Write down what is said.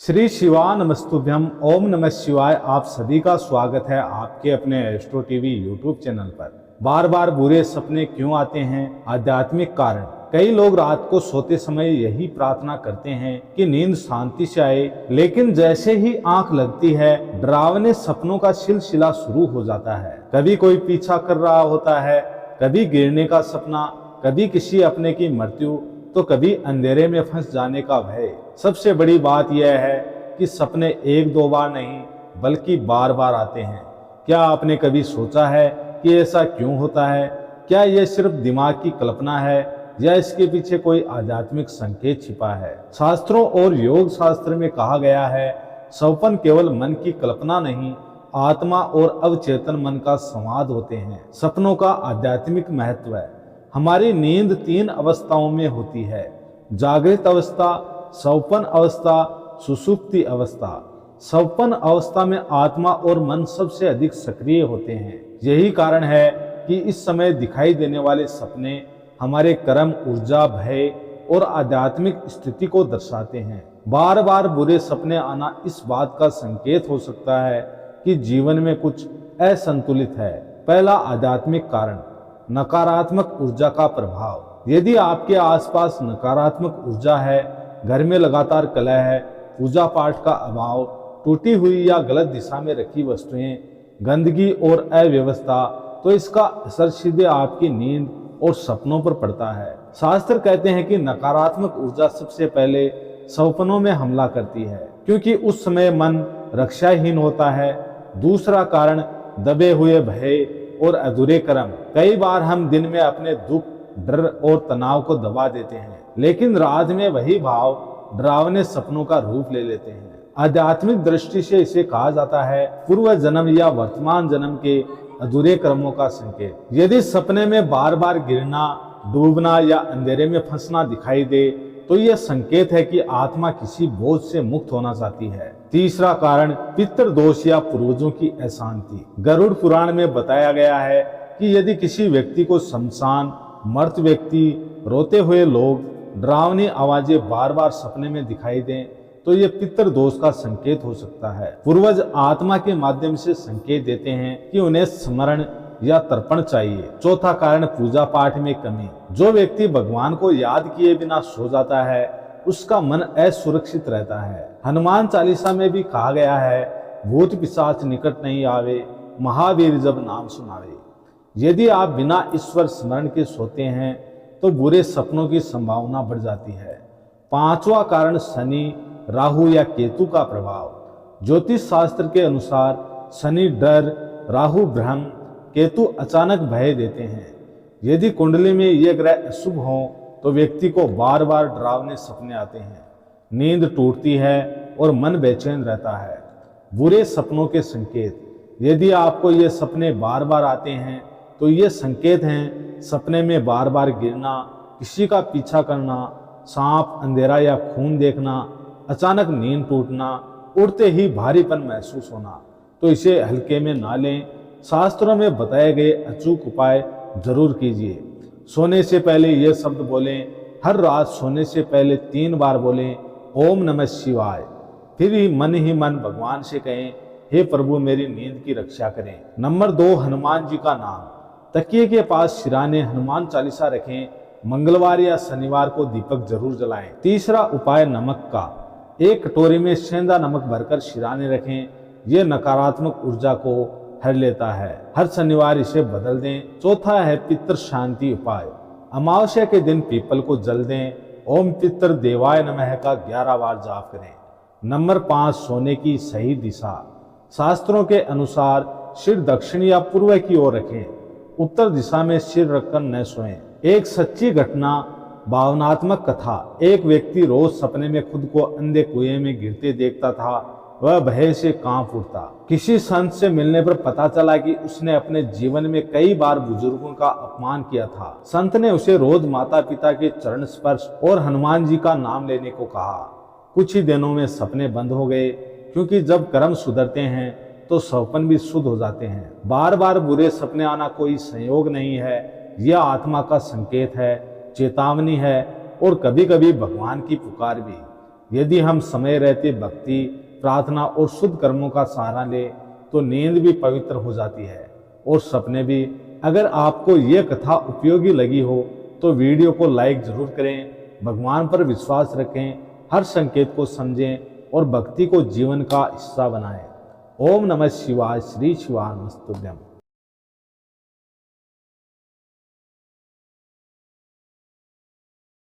श्री शिवा नमस्तुभ्यम। ओम नमः शिवाय। आप सभी का स्वागत है आपके अपने एस्ट्रो टीवी यूट्यूब चैनल पर। बार बार बुरे सपने क्यों आते हैं? आध्यात्मिक कारण। कई लोग रात को सोते समय यही प्रार्थना करते हैं कि नींद शांति से आए, लेकिन जैसे ही आंख लगती है डरावने सपनों का सिलसिला शुरू हो जाता है। कभी कोई पीछा कर रहा होता है, कभी गिरने का सपना, कभी किसी अपने की मृत्यु, तो कभी अंधेरे में फंस जाने का भय। सबसे बड़ी बात यह है कि सपने एक दो बार नहीं बल्कि बार बार आते हैं। क्या आपने कभी सोचा है कि ऐसा क्यों होता है? क्या यह सिर्फ दिमाग की कल्पना है या इसके पीछे कोई आध्यात्मिक संकेत छिपा है? शास्त्रों और योग शास्त्र में कहा गया है, स्वप्न केवल मन की कल्पना नहीं, आत्मा और अवचेतन मन का संवाद होते हैं। सपनों का आध्यात्मिक महत्व है। हमारी नींद तीन अवस्थाओं में होती है: जागृत अवस्था, स्वप्न अवस्था, सुषुप्ति अवस्था। स्वप्न अवस्था में आत्मा और मन सबसे अधिक सक्रिय होते हैं। यही कारण है कि इस समय दिखाई देने वाले सपने हमारे कर्म, ऊर्जा, भय और आध्यात्मिक स्थिति को दर्शाते हैं। बार बार बुरे सपने आना इस बात का संकेत हो सकता है कि जीवन में कुछ असंतुलित है। पहला आध्यात्मिक कारण, नकारात्मक ऊर्जा का प्रभाव। यदि आपके आसपास नकारात्मक ऊर्जा है, घर में लगातार कलह है, पूजा पाठ का अभाव, टूटी हुई या गलत दिशा में रखी वस्तुएं, गंदगी और अव्यवस्था, तो इसका असर सीधे आपकी नींद और सपनों पर पड़ता है। शास्त्र कहते हैं कि नकारात्मक ऊर्जा सबसे पहले सपनों में हमला करती है, क्योंकि उस समय मन रक्षाहीन होता है। दूसरा कारण, दबे हुए भय और अधूरे कर्म। कई बार हम दिन में अपने दुख, डर और तनाव को दबा देते हैं, लेकिन रात में वही भाव डरावने सपनों का रूप ले लेते हैं। आध्यात्मिक दृष्टि से इसे कहा जाता है पूर्व जन्म या वर्तमान जन्म के अधूरे कर्मों का संकेत। यदि सपने में बार बार गिरना, डूबना या अंधेरे में फंसना दिखाई दे, तो यह संकेत है कि आत्मा किसी बोझ से मुक्त होना चाहती है। तीसरा कारण, पितृ दोष या पूर्वजों की अशांति। गरुड़ पुराण में बताया गया है कि यदि किसी व्यक्ति को शमशान, मृत व्यक्ति, रोते हुए लोग, डरावनी आवाजें बार बार सपने में दिखाई दें, तो ये पितृ दोष का संकेत हो सकता है। पूर्वज आत्मा के माध्यम से संकेत देते हैं कि उन्हें स्मरण या तर्पण चाहिए। चौथा कारण, पूजा पाठ में कमी। जो व्यक्ति भगवान को याद किए बिना सो जाता है, उसका मन असुरक्षित रहता है। हनुमान चालीसा में भी कहा गया है, भूत पिशाच निकट नहीं आवे, महावीर जब नाम सुनावे। यदि आप बिना ईश्वर स्मरण के सोते हैं तो बुरे सपनों की संभावना बढ़ जाती है। पांचवा कारण, शनि, राहु या केतु का प्रभाव। ज्योतिष शास्त्र के अनुसार शनि डर, राहु भ्रम, केतु अचानक भय देते हैं। यदि कुंडली में ये ग्रह अशुभ हों तो व्यक्ति को बार बार डरावने सपने आते हैं, नींद टूटती है और मन बेचैन रहता है। बुरे सपनों के संकेत, यदि आपको ये सपने बार बार आते हैं तो ये संकेत हैं सपने में बार बार गिरना, किसी का पीछा करना, सांप, अंधेरा या खून देखना, अचानक नींद टूटना, उड़ते ही भारीपन महसूस होना, तो इसे हल्के में ना लें। शास्त्रों में बताए गए अचूक उपाय जरूर कीजिए। सोने से पहले ये शब्द बोलें। हर रात सोने से पहले 3 बार बोलें, ओम नमः शिवाय। फिर ही मन भगवान से कहें, हे प्रभु मेरी नींद की रक्षा करें। नंबर 2, हनुमान जी का नाम। तकिए के पास सिराने हनुमान चालीसा रखें। मंगलवार या शनिवार को दीपक जरूर जलाएं। तीसरा उपाय, नमक का। एक कटोरी में सेंधा नमक भरकर सिराने रखें। यह नकारात्मक ऊर्जा को हर लेता है। हर शनिवार इसे बदल दें। चौथा है पितृ शांति उपाय। अमावस्या के दिन पीपल को जल दें। ओम पितृ देवाय नमः का 11 बार जाप करें। नंबर 5, सोने की सही दिशा। शास्त्रों के अनुसार सिर दक्षिण या पूर्व की ओर रखें। उत्तर दिशा में सिर रखकर न सोएं। एक सच्ची घटना, भावनात्मक कथा। एक व्यक्ति रोज सपने में खुद को अंधे कुएं में गिरते देखता था। वह भय से कांप उठता। किसी संत से मिलने पर पता चला कि उसने अपने जीवन में कई बार बुजुर्गों का अपमान किया था। संत ने उसे रोज माता पिता के चरण स्पर्श और हनुमान जी का नाम लेने को कहा। कुछ ही दिनों में सपने बंद हो गए, क्योंकि जब कर्म सुधरते हैं तो स्वप्न भी शुद्ध हो जाते हैं। बार बार बुरे सपने आना कोई संयोग नहीं है, यह आत्मा का संकेत है, चेतावनी है और कभी कभी भगवान की पुकार भी। यदि हम समय रहते भक्ति, प्रार्थना और शुद्ध कर्मों का सहारा ले तो नींद भी पवित्र हो जाती है और सपने भी। अगर आपको यह कथा उपयोगी लगी हो तो वीडियो को लाइक जरूर करें, भगवान पर विश्वास रखें, हर संकेत को समझें और भक्ति को जीवन का हिस्सा बनाएं। ओम नमः शिवाय। श्री शिवाय नमस्तुभ्यम।